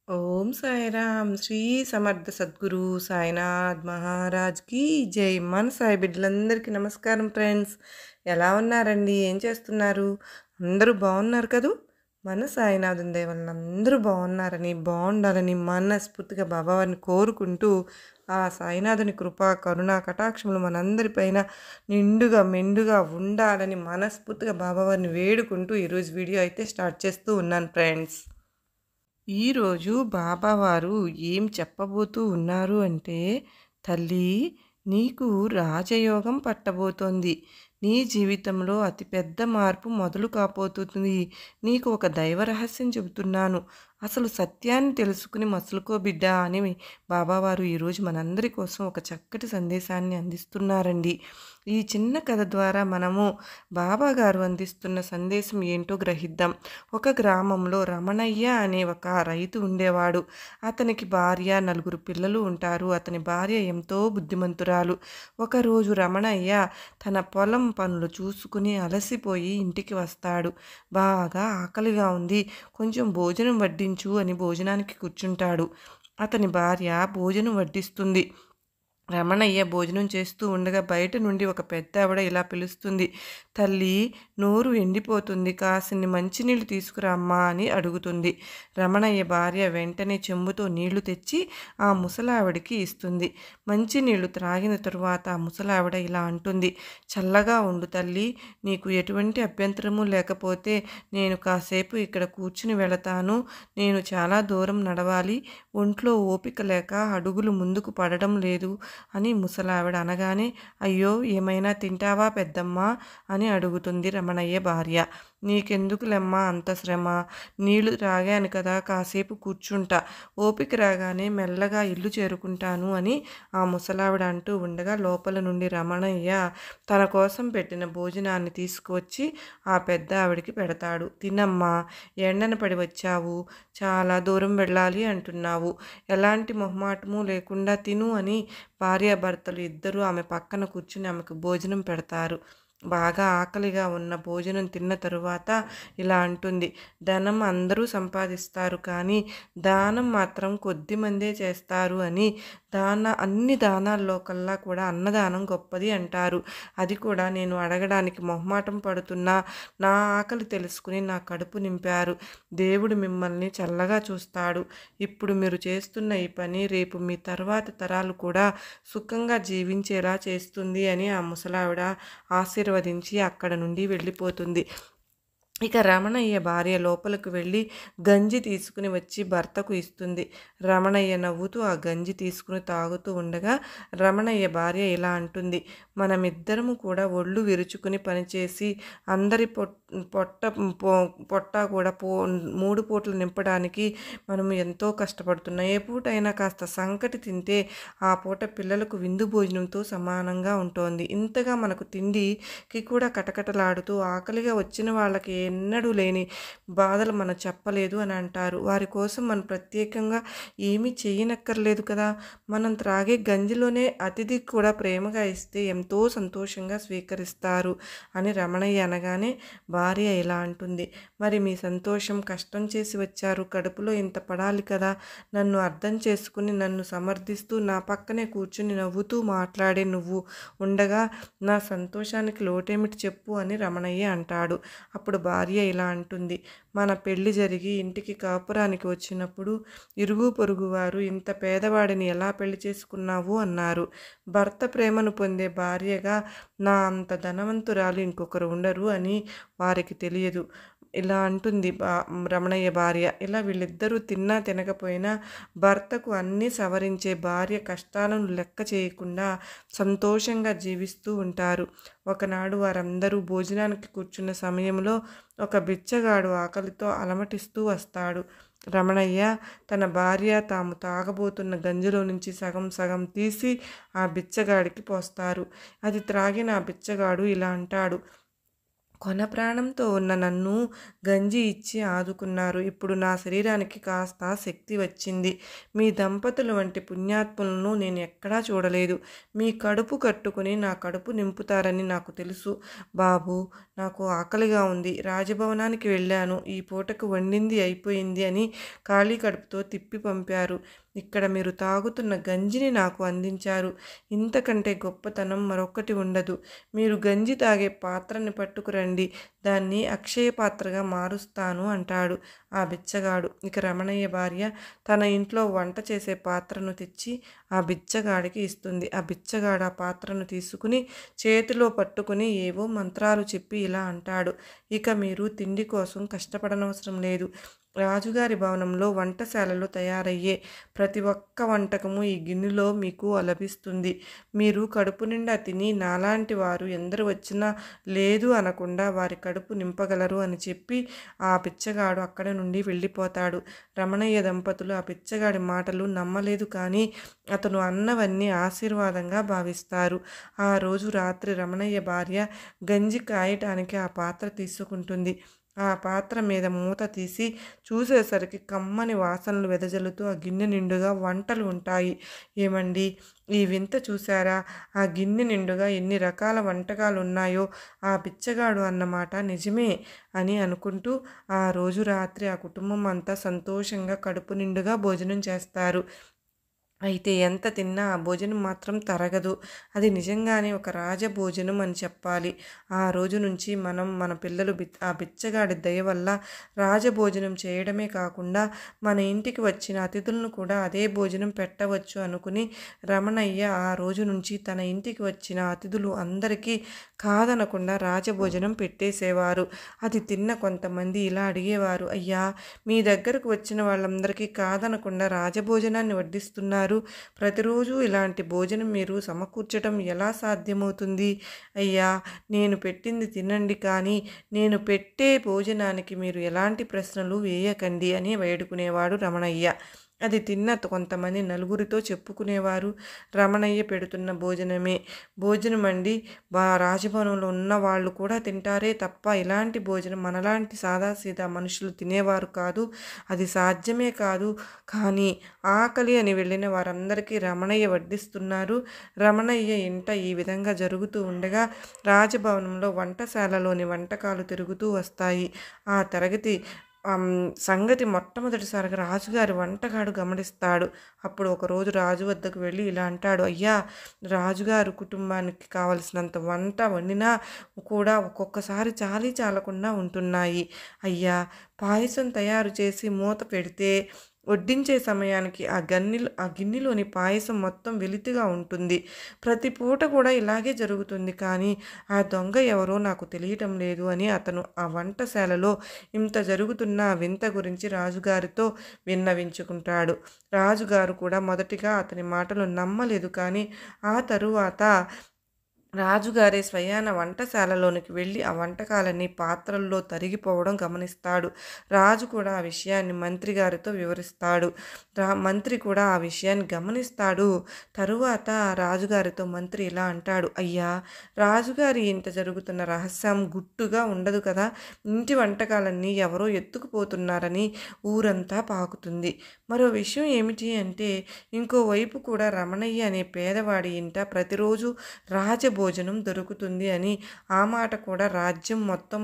ఓం సాయిరామ్ శ్రీ సమర్థ సద్గురు సాయినాథ్ మహారాజ్కి జై. మన సాయి బిడ్డలందరికీ నమస్కారం ఫ్రెండ్స్. ఎలా ఉన్నారండి? ఏం చేస్తున్నారు? అందరూ బాగున్నారు కదూ? మన సాయినాథుని దయ వలన అందరూ బాగున్నారని, బాగుండాలని మనస్ఫూర్తిగా బాబావారిని కోరుకుంటూ, ఆ సాయినాథుని కృపా కరుణ కటాక్షములు మనందరిపైన నిండుగా మెండుగా ఉండాలని మనస్ఫూర్తిగా బాబావారిని వేడుకుంటూ ఈరోజు వీడియో అయితే స్టార్ట్ చేస్తూ ఉన్నాను ఫ్రెండ్స్. ఈరోజు బాబావారు ఏం చెప్పబోతూ ఉన్నారు అంటే, తల్లి, నీకు రాజయోగం పట్టబోతోంది. నీ జీవితంలో అతిపెద్ద మార్పు మొదలు కాబోతుంది. నీకు ఒక దైవ రహస్యం చెబుతున్నాను. అసలు సత్యాన్ని తెలుసుకుని మసులుకో బిడ్డ అని బాబావారు ఈరోజు మనందరి కోసం ఒక చక్కటి సందేశాన్ని అందిస్తున్నారండి. ఈ చిన్న కథ ద్వారా మనము బాబాగారు అందిస్తున్న సందేశం ఏంటో గ్రహిద్దాం. ఒక గ్రామంలో రమణయ్య అనే ఒక రైతు ఉండేవాడు. అతనికి భార్య, 4 పిల్లలు ఉంటారు. అతని భార్య ఎంతో బుద్ధిమంతురాలు. ఒకరోజు రమణయ్య తన పొలం పనులు చూసుకుని అలసిపోయి ఇంటికి వస్తాడు. బాగా ఆకలిగా ఉంది, కొంచెం భోజనం వడ్డించు అని భోజనానికి కూర్చుంటాడు. అతని భార్య భోజనం వడ్డిస్తుంది. రమణయ్య భోజనం చేస్తూ ఉండగా బయట నుండి ఒక పెద్ద ఆవిడ ఇలా పిలుస్తుంది. తల్లి, నోరు ఎండిపోతుంది, కాసిన్ని మంచినీళ్ళు తీసుకురామ్మా అని అడుగుతుంది. రమణయ్య భార్య వెంటనే చెంబుతో నీళ్లు తెచ్చి ఆ ముసలావిడికి ఇస్తుంది. మంచినీళ్లు త్రాగిన తరువాత ఆ ముసలావిడ ఇలా అంటుంది. చల్లగా ఉండు తల్లి, నీకు ఎటువంటి అభ్యంతరము లేకపోతే నేను కాసేపు ఇక్కడ కూర్చుని వెళతాను. నేను చాలా దూరం నడవాలి, ఒంట్లో ఓపిక లేక అడుగులు ముందుకు పడడం లేదు అని ముసలావిడ అనగానే, అయ్యో, ఏమైనా తింటావా పెద్దమ్మా అని అడుగుతుంది రమణయ్య భార్య. నీకెందుకులెమ్మా అంత శ్రమ, నీళ్లు త్రాగాను కదా, కాసేపు కూర్చుంటా, ఓపిక రాగానే మెల్లగా ఇల్లు చేరుకుంటాను అని ఆ ముసలావిడ అంటూ ఉండగా లోపల నుండి రమణయ్య తన కోసం పెట్టిన భోజనాన్ని తీసుకువచ్చి ఆ పెద్ద ఆవిడికి పెడతాడు. తినమ్మా, ఎండన పడి వచ్చావు, చాలా దూరం వెళ్ళాలి అంటున్నావు, ఎలాంటి మొహమాటము లేకుండా తిను అని భార్యాభర్తలు ఇద్దరూ ఆమె పక్కన కూర్చుని ఆమెకు భోజనం పెడతారు. బాగా ఆకలిగా ఉన్న భోజనం తిన్న తరువాత ఇలా అంటుంది. ధనం అందరూ సంపాదిస్తారు, కానీ దానం మాత్రం కొద్దిమందే చేస్తారు అని. అన్ని దానాల్లో కల్లా కూడా అన్నదానం గొప్పది అంటారు. అది కూడా నేను అడగడానికి మొహమాటం పడుతున్నా నా ఆకలి తెలుసుకుని నా కడుపు నింపారు. దేవుడు మిమ్మల్ని చల్లగా చూస్తాడు. ఇప్పుడు మీరు చేస్తున్న ఈ పని రేపు మీ తర్వాత తరాలు కూడా సుఖంగా జీవించేలా చేస్తుంది అని ఆ ముసలావిడ ఆశీర్వదించి అక్కడ నుండి వెళ్ళిపోతుంది. ఇక రమణయ్య భార్య లోపలికి వెళ్ళి గంజి తీసుకుని వచ్చి భర్తకు ఇస్తుంది. రమణయ్య నవ్వుతూ ఆ గంజి తీసుకుని తాగుతూ ఉండగా రమణయ్య భార్య ఇలా అంటుంది. మనమిద్దరము కూడా ఒళ్ళు విరుచుకుని పనిచేసి అందరి పొట్ట కూడా 3 పూటలు నింపడానికి మనం ఎంతో కష్టపడుతున్నాం. ఏ పూటైనా కాస్త సంకటి తింటే ఆ పూట పిల్లలకు విందు భోజనంతో సమానంగా ఉంటుంది. ఇంతగా మనకు తిండికి కూడా కటకటలాడుతూ ఆకలిగా వచ్చిన వాళ్ళకి ఎన్నడూ లేని బాధలు మనం చెప్పలేదు అని అంటారు. వారి కోసం మనం ప్రత్యేకంగా ఏమీ చేయనక్కర్లేదు కదా. మనం త్రాగే గంజిలోనే అతిథి కూడా ప్రేమగా ఇస్తే ఎంతో సంతోషంగా స్వీకరిస్తారు అని రమణయ్య అనగానే భార్య ఇలా అంటుంది. మరి మీ సంతోషం కష్టం చేసి వచ్చారు, కడుపులో ఇంత పడాలి కదా. నన్ను అర్థం చేసుకుని నన్ను సమర్థిస్తూ నా పక్కనే కూర్చుని నవ్వుతూ మాట్లాడే నువ్వు ఉండగా నా సంతోషానికి లోటేమిటి చెప్పు అని రమణయ్య అంటాడు. అప్పుడు భార్య ఇలా అంటుంది. మన పెళ్లి జరిగి ఇంటికి కాపురానికి వచ్చినప్పుడు ఇరుగు పొరుగు వారు ఇంత పేదవాడిని ఎలా పెళ్లి చేసుకున్నావు అన్నారు. భర్త ప్రేమను పొందే భార్యగా నా అంత ధనవంతురాలు ఇంకొకరు ఉండరు అని వారికి తెలియదు ఇలా అంటుంది రమణయ్య భార్య. ఇలా వీళ్ళిద్దరూ తిన్నా తినకపోయినా భర్తకు అన్నీ సవరించే భార్య కష్టాలను లెక్క చేయకుండా సంతోషంగా జీవిస్తూ ఉంటారు. ఒకనాడు వారందరూ భోజనానికి కూర్చున్న సమయంలో ఒక బిచ్చగాడు ఆకలితో అలమటిస్తూ వస్తాడు. రమణయ్య తన భార్య తాము తాగబోతున్న గంజిలో నుంచి సగం సగం తీసి ఆ బిచ్చగాడికి పోస్తారు. అది త్రాగిన ఆ బిచ్చగాడు ఇలా అంటాడు. కొన ప్రాణంతో ఉన్న నన్ను గంజి ఇచ్చి ఆదుకున్నారు. ఇప్పుడు నా శరీరానికి కాస్త శక్తి వచ్చింది. మీ దంపతుల వంటి పుణ్యాత్ములను నేను ఎక్కడా చూడలేదు. మీ కడుపు కట్టుకుని నా కడుపు నింపుతారని నాకు తెలుసు. బాబు, నాకు ఆకలిగా ఉంది. రాజభవనానికి వెళ్ళాను. ఈ పూటకు వండింది అయిపోయింది అని ఖాళీ కడుపుతో తిప్పి పంపారు. ఇక్కడ మీరు తాగుతున్న గంజిని నాకు అందించారు. ఇంతకంటే గొప్పతనం మరొకటి ఉండదు. మీరు గంజి తాగే పాత్రని పట్టుకురండి. దాన్ని అక్షయ పాత్రగా మారుస్తాను అంటాడు ఆ బిచ్చగాడు. ఇక రమణయ్య భార్య తన ఇంట్లో వంట చేసే పాత్రను తెచ్చి ఆ బిచ్చగాడికి ఇస్తుంది. ఆ బిచ్చగాడు ఆ పాత్రను తీసుకుని చేతిలో పట్టుకుని ఏవో మంత్రాలు చెప్పి ఇలా అంటాడు, ఇక మీరు తిండి కోసం కష్టపడనవసరం లేదు. రాజుగారి భవనంలో వంటశాలలో తయారయ్యే ప్రతి ఒక్క వంటకము ఈ గిన్నెలో మీకు లభిస్తుంది. మీరు కడుపు నిండా తిని నాలాంటి వారు ఎందరు వచ్చినా లేదు అనకుండా వారి కడుపు నింపగలరు అని చెప్పి ఆ పిచ్చగాడు అక్కడి నుండి వెళ్ళిపోతాడు. రమణయ్య దంపతులు ఆ పిచ్చగాడి మాటలు నమ్మలేదు, కానీ అతను అన్నవన్నీ ఆశీర్వాదంగా భావిస్తారు. ఆ రోజు రాత్రి రమణయ్య భార్య గంజి కాయటానికి ఆ పాత్ర తీసుకుంటుంది. ఆ పాత్ర మీద మూత తీసి చూసేసరికి కమ్మని వాసనలు వెదజల్లుతూ ఆ గిన్నె నిండుగా వంటలు ఉంటాయి. ఏమండి, ఈ వింత చూసారా? ఆ గిన్నె నిండుగా ఎన్ని రకాల వంటకాలు ఉన్నాయో. ఆ బిచ్చగాడు అన్నమాట నిజమే అని అనుకుంటూ ఆ రోజు రాత్రి ఆ కుటుంబం అంతా సంతోషంగా కడుపు నిండుగా భోజనం చేస్తారు. అయితే ఎంత తిన్నా ఆ భోజనం మాత్రం తరగదు. అది నిజంగానే ఒక రాజభోజనం అని చెప్పాలి. ఆ రోజు నుంచి మన పిల్లలు ఆ బిచ్చగాడి దయ వల్ల రాజభోజనం చేయడమే కాకుండా మన ఇంటికి వచ్చిన అతిథులను కూడా అదే భోజనం పెట్టవచ్చు అనుకుని రమణయ్య ఆ రోజు నుంచి తన ఇంటికి వచ్చిన అతిథులు అందరికీ కాదనకుండా రాజభోజనం పెట్టేసేవారు. అది తిన్న కొంతమంది ఇలా అడిగేవారు, అయ్యా, మీ దగ్గరకు వచ్చిన వాళ్ళందరికీ కాదనకుండా రాజభోజనాన్ని వడ్డిస్తున్నారు. ప్రతిరోజు ఇలాంటి భోజనం మీరు సమకూర్చడం ఎలా సాధ్యమవుతుంది? అయ్యా, నేను పెట్టింది తినండి, కానీ నేను పెట్టే భోజనానికి మీరు ఎలాంటి ప్రశ్నలు వేయకండి అని వేడుకునేవాడు రమణయ్య. అది తిన్న కొంతమంది నలుగురితో చెప్పుకునేవారు, రమణయ్య పెడుతున్న భోజనం అండి, రాజభవనంలో ఉన్న వాళ్ళు కూడా తింటారే తప్ప ఇలాంటి భోజనం మనలాంటి సాదాసీదా మనుషులు తినేవారు కాదు. అది సాధ్యమే కాదు. కానీ ఆకలి అని వెళ్ళిన వారందరికీ రమణయ్య వడ్డిస్తున్నారు. రమణయ్య ఇంట ఈ విధంగా జరుగుతూ ఉండగా రాజభవనంలో వంటశాలలోని వంటకాలు తిరుగుతూ వస్తాయి. ఆ తరగతి సంగతి మొట్టమొదటిసారిగా రాజుగారి వంటగాడు గమనిస్తాడు. అప్పుడు ఒకరోజు రాజు వద్దకు వెళ్ళి ఇలా అంటాడు, అయ్యా, రాజుగారు కుటుంబానికి కావలసినంత వంట వండినా కూడా ఒక్కొక్కసారి చాలకుండా ఉంటున్నాయి. అయ్యా, పాయసం తయారు చేసి మూత పెడితే వడ్డించే సమయానికి ఆ గిన్నెలోని పాయసం మొత్తం వెలితిగా ఉంటుంది. ప్రతి పూట కూడా ఇలాగే జరుగుతుంది, కానీ ఆ దొంగ ఎవరో నాకు తెలియటం లేదు అని అతను ఆ వంటశాలలో ఇంత జరుగుతున్న వింత గురించి రాజుగారితో విన్నవించుకుంటాడు. రాజుగారు కూడా మొదటిగా అతని మాటలు నమ్మలేదు, కానీ ఆ తరువాత రాజుగారే స్వయాన వంటశాలలోనికి వెళ్ళి ఆ వంటకాలన్నీ పాత్రల్లో తరిగిపోవడం గమనిస్తాడు. రాజు కూడా ఆ విషయాన్ని మంత్రి గారితో వివరిస్తాడు. మంత్రి కూడా ఆ విషయాన్ని గమనిస్తాడు. తరువాత రాజుగారితో మంత్రి ఇలా అంటాడు, అయ్యా, రాజుగారి ఇంట జరుగుతున్న రహస్యం గుట్టుగా ఉండదు కదా. ఇంటి వంటకాలన్నీ ఎవరో ఎత్తుకుపోతున్నారని ఊరంతా పాకుతుంది. మరో విషయం ఏమిటి అంటే, ఇంకోవైపు కూడా రమణయ్య అనే పేదవాడి ఇంట ప్రతిరోజు రాజభోజనం దొరుకుతుంది అని ఆ మాట కూడా రాజ్యం మొత్తం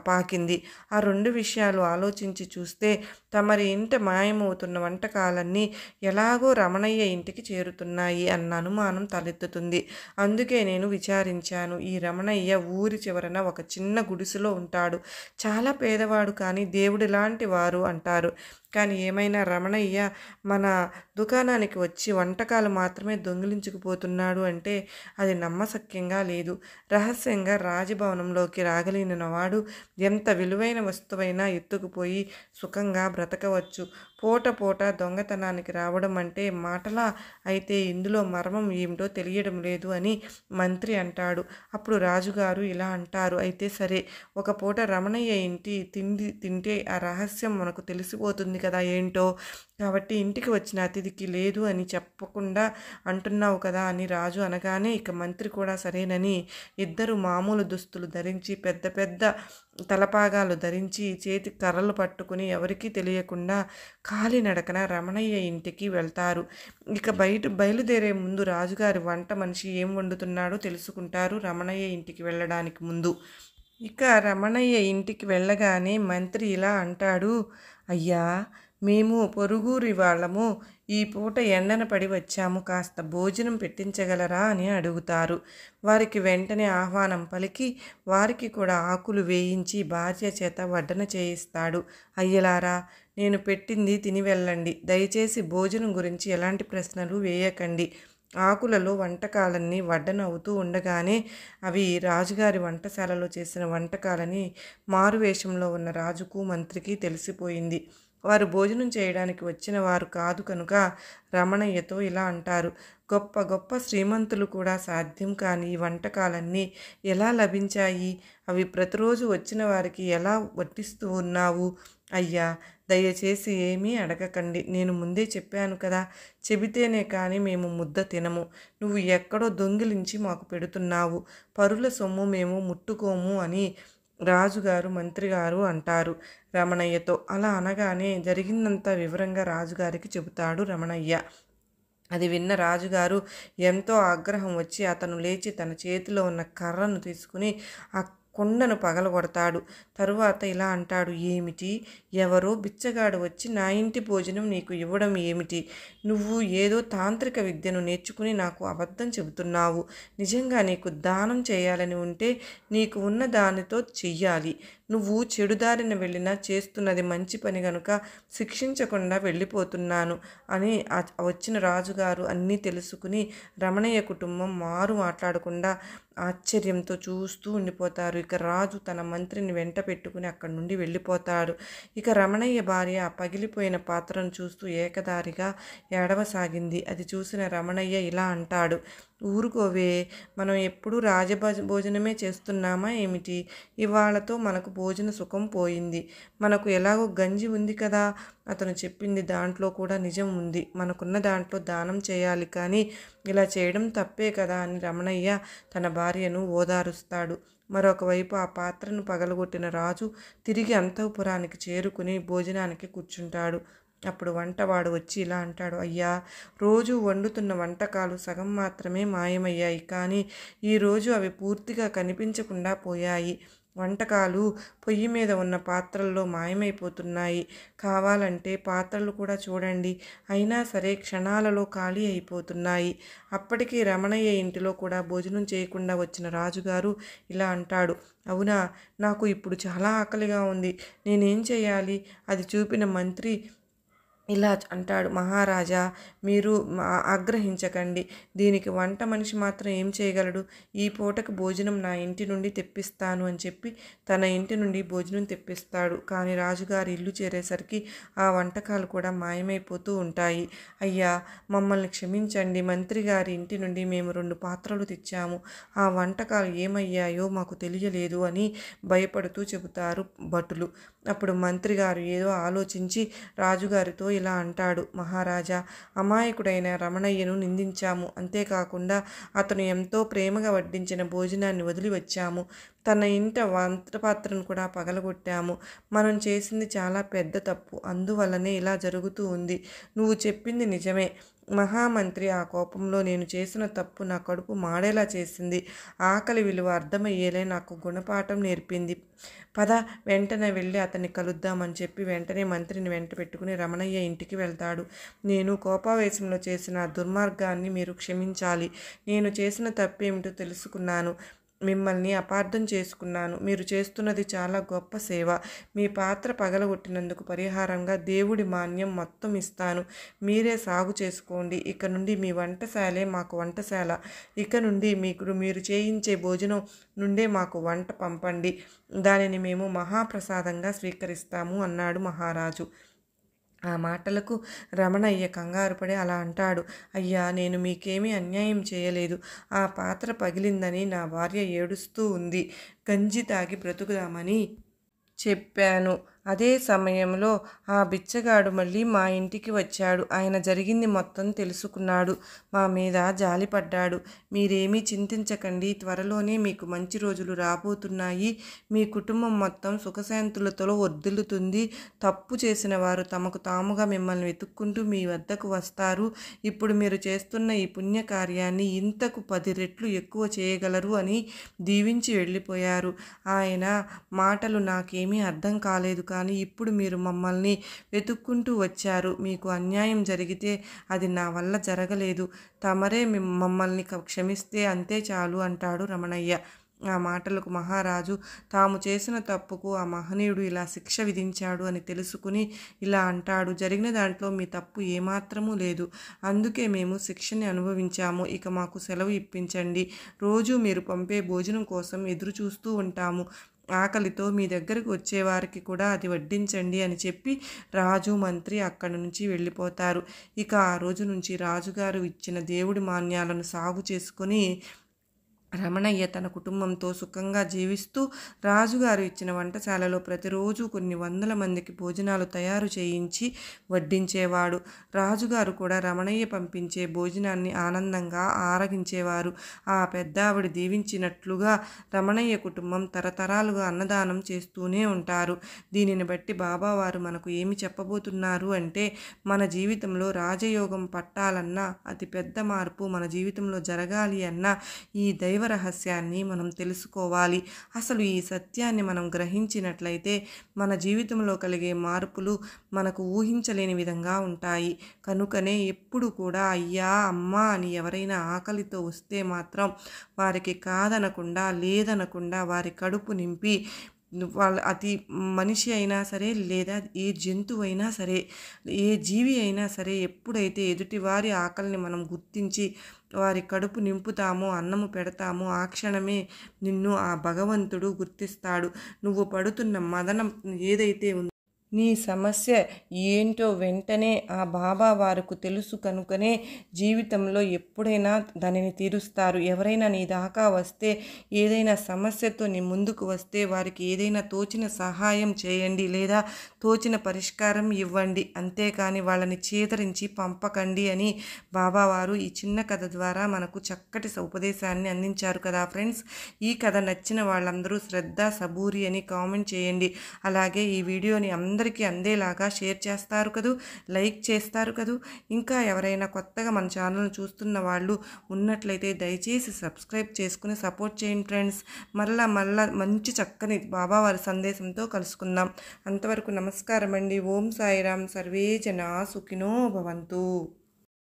పాకింది. ఆ రెండు విషయాలు ఆలోచించి చూస్తే తమరి ఇంట మాయమవుతున్న వంటకాలన్నీ ఎలాగో రమణయ్య ఇంటికి చేరుతున్నాయి అన్న అనుమానం తలెత్తుతుంది. అందుకే నేను విచారించాను. ఈ రమణయ్య ఊరి చివరన ఒక చిన్న గుడిసెలో ఉంటాడు. చాలా పేదవాడు, కానీ దేవుడి లాంటి వారు అంటారు. కానీ ఏమైనా రమణయ్య మన దుకాణానికి వచ్చి వంటకాలు మాత్రమే దొంగిలించుకుపోతున్నాడు అంటే అది నమ్మశక్యంగా లేదు. రహస్యంగా రాజభవనంలోకి రాగలిగిన వాడు ఎంత విలువైన వస్తువైనా ఎత్తుకుపోయి సుఖంగా బ్రతకవచ్చు. పూట పూట దొంగతనానికి రావడం అంటే మాటలా? అయితే ఇందులో మర్మం ఏమిటో తెలియడం లేదు అని మంత్రి అంటాడు. అప్పుడు రాజుగారు ఇలా అంటారు, అయితే సరే, ఒక పూట రమణయ్య ఇంటి తిండి తింటే ఆ రహస్యం మనకు తెలిసిపోతుంది కదా ఏంటో. కాబట్టి ఇంటికి వచ్చిన అతిథికి లేదు అని చెప్పకుండా అంటున్నావు కదా అని రాజు అనగానే ఇక మంత్రి కూడా సరేనని ఇద్దరు మామూలు దుస్తులు ధరించి పెద్ద పెద్ద తలపాగాలు ధరించి చేతి కర్రలు పట్టుకుని ఎవరికీ తెలియకుండా కాలినడకన రమణయ్య ఇంటికి వెళ్తారు. ఇక బయలుదేరే ముందు రాజుగారి వంట మనిషి ఏం వండుతున్నాడో తెలుసుకుంటారు రమణయ్య ఇంటికి వెళ్ళడానికి ముందు. ఇక రమణయ్య ఇంటికి వెళ్ళగానే మంత్రి ఇలా అంటాడు, అయ్యా, మేము పొరుగురి వాళ్ళము, ఈ పూట ఎండన పడి వచ్చాము, కాస్త భోజనం పెట్టించగలరా అని అడుగుతారు. వారికి వెంటనే ఆహ్వానం పలికి వారికి కూడా ఆకులు వేయించి భార్య చేత వడ్డన చేయిస్తాడు. అయ్యలారా, నేను పెట్టింది తిని వెళ్ళండి, దయచేసి భోజనం గురించి ఎలాంటి ప్రశ్నలు వేయకండి. ఆకులలో వంటకాలన్నీ వడ్డన అవుతూ ఉండగానే అవి రాజుగారి వంటశాలలో చేసిన వంటకాలని మారువేషంలో ఉన్న రాజుకు మంత్రికి తెలిసిపోయింది. వారు భోజనం చేయడానికి వచ్చిన వారు కాదు కనుక రమణయ్యతో ఇలా అంటారు, గొప్ప గొప్ప శ్రీమంతులు కూడా సాధ్యం కాని ఈ వంటకాలన్నీ ఎలా లభించాయి? అవి ప్రతిరోజు వచ్చిన వారికి ఎలా వడ్డిస్తూ ఉన్నావు? అయ్యా, దయచేసి ఏమీ అడగకండి, నేను ముందే చెప్పాను కదా, చెబితేనే కానీ మేము ముద్ద తినము. నువ్వు ఎక్కడో దొంగిలించి మాకు పెడుతున్నావు, పరుల సొమ్ము మేము ముట్టుకోము అని రాజుగారు మంత్రిగారు అంటారు రమణయ్యతో. అలా అనగానే జరిగిందంతా వివరంగా రాజుగారికి చెబుతాడు రమణయ్య. అది విన్న రాజుగారు ఎంతో ఆగ్రహం వచ్చి అతను లేచి తన చేతిలో ఉన్న కర్రను తీసుకుని ఆ కుండను పగలగొడతాడు. తరువాత ఇలా అంటాడు, ఏమిటి, ఎవరో బిచ్చగాడు వచ్చి నా ఇంటి భోజనం నీకు ఇవ్వడం ఏమిటి? నువ్వు ఏదో తాంత్రిక విద్యను నేర్చుకుని నాకు అబద్ధం చెబుతున్నావు. నిజంగా నీకు దానం చేయాలని ఉంటే నీకు ఉన్న దానితో చెయ్యాలి. నువ్వు చెడుదారిన వెళ్ళినా చేస్తున్నది మంచి పని గనుక శిక్షించకుండా వెళ్ళిపోతున్నాను అని వచ్చిన రాజుగారు అన్నీ తెలుసుకుని రమణయ్య కుటుంబం మారు మాట్లాడకుండా ఆశ్చర్యంతో చూస్తూ ఉండిపోతారు. ఇక రాజు తన మంత్రిని వెంట పెట్టుకుని అక్కడి నుండి వెళ్ళిపోతాడు. ఇక రమణయ్య భార్య ఆ పగిలిపోయిన పాత్రను చూస్తూ ఏకదారిగా ఏడవసాగింది. అది చూసిన రమణయ్య ఇలా అంటాడు, ఊరుకోవే, మనం ఎప్పుడూ భోజనమే చేస్తున్నామా ఏమిటి? ఇవాళతో మనకు భోజన సుఖం పోయింది. మనకు ఎలాగో గంజి ఉంది కదా. అతను చెప్పింది దాంట్లో కూడా నిజం ఉంది. మనకున్న దాంట్లో దానం చేయాలి, కానీ ఇలా చేయడం తప్పే కదా అని రమణయ్య తన భార్యను ఓదారుస్తాడు. మరొకవైపు ఆ పాత్రను పగలగొట్టిన రాజు తిరిగి అంతఃపురానికి చేరుకుని భోజనానికి కూర్చుంటాడు. అప్పుడు వంటవాడు వచ్చి ఇలా అంటాడు, అయ్యా, రోజు వండుతున్న వంటకాలు సగం మాత్రమే మాయమయ్యాయి, కానీ ఈరోజు అవి పూర్తిగా కనిపించకుండా పోయాయి. వంటకాలు పొయ్యి మీద ఉన్న పాత్రల్లో మాయమైపోతున్నాయి. కావాలంటే పాత్రలు కూడా చూడండి. అయినా సరే క్షణాలలో ఖాళీ అయిపోతున్నాయి. అప్పటికి రమణయ్య ఇంటిలో కూడా భోజనం చేయకుండా వచ్చిన రాజుగారు ఇలా అంటాడు, అవునా, నాకు ఇప్పుడు చాలా ఆకలిగా ఉంది, నేనేం చేయాలి? అది చూపిన మంత్రి ఇలా అంటాడు, మహారాజా, మీరు ఆగ్రహించకండి. దీనికి వంట మనిషి మాత్రం ఏం చేయగలడు? ఈ పూటకు భోజనం నా ఇంటి నుండి తెప్పిస్తాను అని చెప్పి తన ఇంటి నుండి భోజనం తెప్పిస్తాడు. కానీ రాజుగారి ఇల్లు చేరేసరికి ఆ వంటకాలు కూడా మాయమైపోతూ ఉంటాయి. అయ్యా, మమ్మల్ని క్షమించండి. మంత్రి గారి ఇంటి నుండి మేము 2 పాత్రలు తెచ్చాము. ఆ వంటకాలు ఏమయ్యాయో మాకు తెలియలేదు అని భయపడుతూ చెబుతారు భటులు. అప్పుడు మంత్రి గారు ఏదో ఆలోచించి రాజుగారితో ఇలా అంటాడు, మహారాజా, అమాయకుడైన రమణయ్యను నిందించాము. అంతేకాకుండా అతను ఎంతో ప్రేమగా వడ్డించిన భోజనాన్ని వదిలి వచ్చాము. తన ఇంట వంటపాత్రను కూడా పగలగొట్టాము. మనం చేసింది చాలా పెద్ద తప్పు. అందువల్లనే ఇలా జరుగుతూ ఉంది. నువ్వు చెప్పింది నిజమే. మహామంత్రి ఆ కోపంలో నేను చేసిన తప్పు నా కడుపు మాడేలా చేసింది. ఆకలి విలువ అర్థమయ్యేలే నాకు గుణపాఠం నేర్పింది. పద, వెంటనే వెళ్ళి అతన్ని కలుద్దామని చెప్పి వెంటనే మంత్రిని వెంట పెట్టుకుని రమణయ్య ఇంటికి వెళ్తాడు. నేను కోపావేశంలో చేసిన దుర్మార్గాన్ని మీరు క్షమించాలి. నేను చేసిన తప్పేమిటో తెలుసుకున్నాను. మిమ్మల్ని అపార్థం చేసుకున్నాను. మీరు చేస్తున్నది చాలా గొప్ప సేవ. మీ పాత్ర పగలగొట్టినందుకు పరిహారంగా దేవుడి మాన్యం మొత్తం ఇస్తాను. మీరే సాగు చేసుకోండి. ఇక నుండి మీ వంటశాలే మాకు వంటశాల. ఇక నుండి మీరు చేయించే భోజనం నుండే మాకు వంట పంపండి. దానిని మేము మహాప్రసాదంగా స్వీకరిస్తాము అన్నాడు మహారాజు. ఆ మాటలకు రమణయ్య కంగారుపడి అలా అంటాడు. అయ్యా, నేను మీకేమీ అన్యాయం చేయలేదు. ఆ పాత్ర పగిలిందని నా భార్య ఏడుస్తూ ఉంది. గంజి తాగి బ్రతుకుదామని చెప్పాను. అదే సమయంలో ఆ బిచ్చగాడు మళ్ళీ మా ఇంటికి వచ్చాడు. ఆయన జరిగింది మొత్తం తెలుసుకున్నాడు. మా మీద జాలిపడ్డాడు. మీరేమీ చింతించకండి, త్వరలోనే మీకు మంచి రోజులు రాబోతున్నాయి. మీ కుటుంబం మొత్తం సుఖశాంతులతో వర్ధిల్లుతుంది. తప్పు చేసిన వారు తమకు తాముగా మిమ్మల్ని వెతుక్కుంటూ మీ వద్దకు వస్తారు. ఇప్పుడు మీరు చేస్తున్న ఈ పుణ్యకార్యాన్ని ఇంతకు 10 రెట్లు ఎక్కువ చేయగలరు అని దీవించి వెళ్ళిపోయారు. ఆయన మాటలు నాకేమీ అర్థం కాలేదు, కానీ ఇప్పుడు మీరు మమ్మల్ని వెతుక్కుంటూ వచ్చారు. మీకు అన్యాయం జరిగితే అది నా వల్ల జరగలేదు. తమరే మమ్మల్ని క్షమిస్తే అంతే చాలు అంటాడు రమణయ్య. ఆ మాటలకు మహారాజు తాము చేసిన తప్పుకు ఆ మహనీయుడు ఇలా శిక్ష విధించాడు అని తెలుసుకుని ఇలా అంటాడు. జరిగిన దాంట్లో మీ తప్పు ఏమాత్రమూ లేదు. అందుకే మేము శిక్షని అనుభవించాము. ఇక మాకు సెలవు ఇప్పించండి. రోజు మీరు పంపే భోజనం కోసం ఎదురు చూస్తూ ఉంటాము. ఆకలితో మీ దగ్గరకు వచ్చేవారికి కూడా అది వడ్డించండి అని చెప్పి రాజు మంత్రి అక్కడి నుంచి వెళ్ళిపోతారు. ఇక ఆ రోజు నుంచి రాజుగారు ఇచ్చిన దేవుడి మాన్యాలను సాగు చేసుకొని రమణయ్య తన కుటుంబంతో సుఖంగా జీవిస్తూ రాజుగారు ఇచ్చిన వంటశాలలో ప్రతిరోజు కొన్ని వందల మందికి భోజనాలు తయారు చేయించి వడ్డించేవాడు. రాజుగారు కూడా రమణయ్య పంపించే భోజనాన్ని ఆనందంగా ఆరగించేవారు. ఆ పెద్దావిడ దీవించినట్లుగా రమణయ్య కుటుంబం తరతరాలుగా అన్నదానం చేస్తూనే ఉంటారు. దీనిని బట్టి బాబావారు మనకు ఏమి చెప్పబోతున్నారు అంటే, మన జీవితంలో రాజయోగం పట్టాలన్నా, అతి పెద్ద మార్పు మన జీవితంలో జరగాలి అన్నా ఈ దైవ రహస్యాన్ని మనం తెలుసుకోవాలి. అసలు ఈ సత్యాన్ని మనం గ్రహించినట్లయితే మన జీవితంలో కలిగే మార్పులు మనకు ఊహించలేని విధంగా ఉంటాయి. కనుకనే ఎప్పుడు కూడా అయ్యా, అమ్మా అని ఎవరైనా ఆకలితో వస్తే మాత్రం వారికి కాదనకుండా, లేదనకుండా వారి కడుపు నింపి అది మనిషి అయినా సరే, లేదా ఏ జంతువు అయినా సరే, ఏ జీవి అయినా సరే, ఎప్పుడైతే ఎదుటివారి ఆకలిని మనం గుర్తించి వారి కడుపు నింపుతామో, అన్నము పెడతామో, ఆ క్షణమే నిన్ను ఆ భగవంతుడు గుర్తిస్తాడు. నువ్వు పడుతున్న మదనం ఏదైతే ఉందో, నీ సమస్య ఏంటో వెంటనే ఆ బాబా వారికి తెలుసు. కనుకనే జీవితంలో ఎప్పుడైనా దానిని తీరుస్తారు. ఎవరైనా నీ దాకా వస్తే, ఏదైనా సమస్యతో నీ ముందుకు వస్తే వారికి ఏదైనా తోచిన సహాయం చేయండి, లేదా తోచిన పరిష్కారం ఇవ్వండి. అంతేకాని వాళ్ళని చేదరించి పంపకండి అని బాబావారు ఈ చిన్న కథ ద్వారా మనకు చక్కటి ఉపదేశాన్ని అందించారు కదా ఫ్రెండ్స్. ఈ కథ నచ్చిన వాళ్ళందరూ శ్రద్ధ సబూరి అని కామెంట్ చేయండి. అలాగే ఈ వీడియోని అందరికీ అందేలాగా షేర్ చేస్తారు కదూ, లైక్ చేస్తారు కదూ. ఇంకా ఎవరైనా కొత్తగా మన ఛానల్ని చూస్తున్న వాళ్ళు ఉన్నట్లయితే దయచేసి సబ్స్క్రైబ్ చేసుకుని సపోర్ట్ చేయండి ఫ్రెండ్స్. మళ్ళా మంచి చక్కని బాబావారి సందేశంతో కలుసుకుందాం. అంతవరకు నమస్కారం అండి. ఓం సాయిరాం. సర్వే జనా సుఖినో భవంతు.